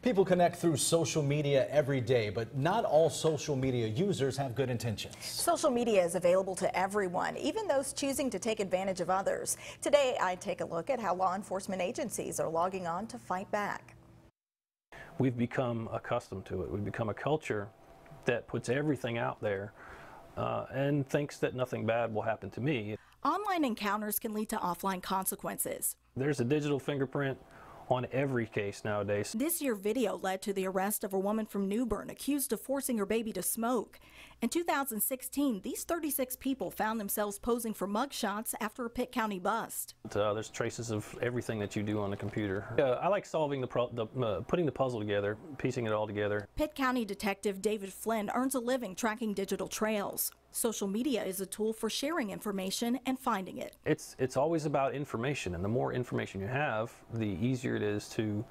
People connect through social media every day, but not all social media users have good intentions. Social media is available to everyone, even those choosing to take advantage of others. Today, I take a look at how law enforcement agencies are logging on to fight back. We've become accustomed to it. We've become a culture that puts everything out there and thinks that nothing bad will happen to me. Online encounters can lead to offline consequences. There's a digital fingerprint on every case nowadays. This year video led to the arrest of a woman from New Bern accused of forcing her baby to smoke. In 2016, these 36 people found themselves posing for mugshots after a Pitt County bust. There's traces of everything that you do on the computer. I like solving putting the puzzle together, piecing it all together. Pitt County Detective David Flynn earns a living tracking digital trails. Social media is a tool for sharing information and finding it. It's always about information, and the more information you have, the easier it is to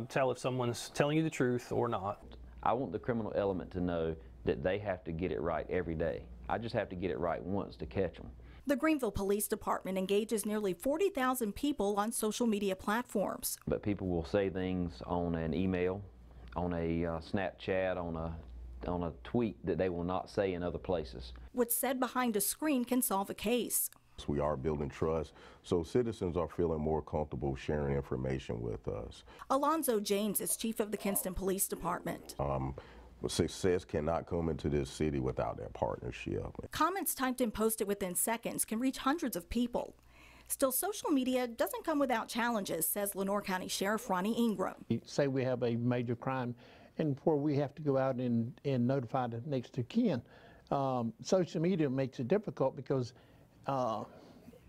tell if someone's telling you the truth or not. I want the criminal element to know that they have to get it right every day. I just have to get it right once to catch them. The Greenville Police Department engages nearly 40,000 people on social media platforms. But people will say things on an email, on a Snapchat, on a tweet that they will not say in other places. What's said behind a screen can solve a case. We are building trust, so citizens are feeling more comfortable sharing information with us. Alonzo James is chief of the Kinston Police Department. Success cannot come into this city without that partnership. Comments typed and posted within seconds can reach hundreds of people. Still, social media doesn't come without challenges, says Lenoir County Sheriff Ronnie Ingram. Say we have a major crime and before we have to go out and notify the next of kin. Social media makes it difficult because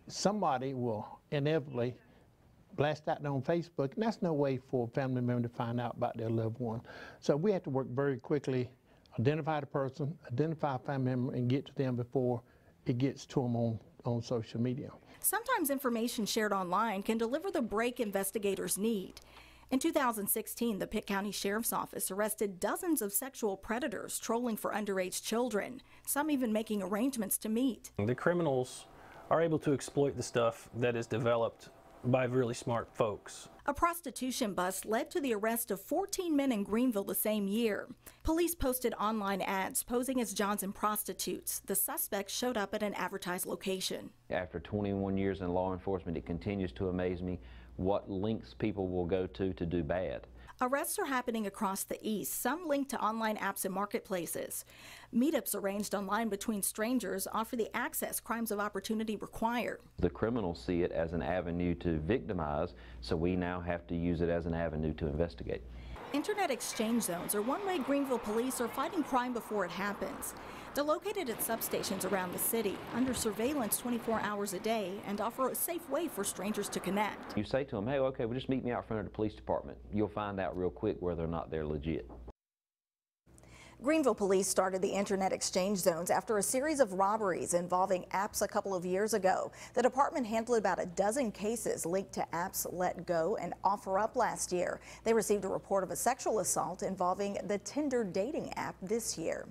somebody will inevitably blast that on Facebook, and that's no way for a family member to find out about their loved one. So we have to work very quickly, identify the person, identify a family member, and get to them before it gets to them on social media. Sometimes information shared online can deliver the break investigators need. In 2016, the Pitt County Sheriff's Office arrested dozens of sexual predators trolling for underage children, some even making arrangements to meet. The criminals are able to exploit the stuff that is developed by really smart folks. A prostitution bust led to the arrest of 14 men in Greenville the same year. Police posted online ads posing as Johnson prostitutes. The suspects showed up at an advertised location. After 21 years in law enforcement, it continues to amaze me what lengths people will go to do bad. Arrests are happening across the East, some linked to online apps and marketplaces. Meetups arranged online between strangers offer the access crimes of opportunity require. The criminals see it as an avenue to victimize, so we now have to use it as an avenue to investigate. Internet exchange zones are one way Greenville police are fighting crime before it happens. They're located at substations around the city, under surveillance 24 hours a day, and offer a safe way for strangers to connect. You say to them, hey, okay, well, just meet me out front of the police department. You'll find out real quick whether or not they're legit. Greenville police started the internet exchange zones after a series of robberies involving apps a couple of years ago. The department handled about a dozen cases linked to apps Let Go and Offer Up last year. They received a report of a sexual assault involving the Tinder dating app this year.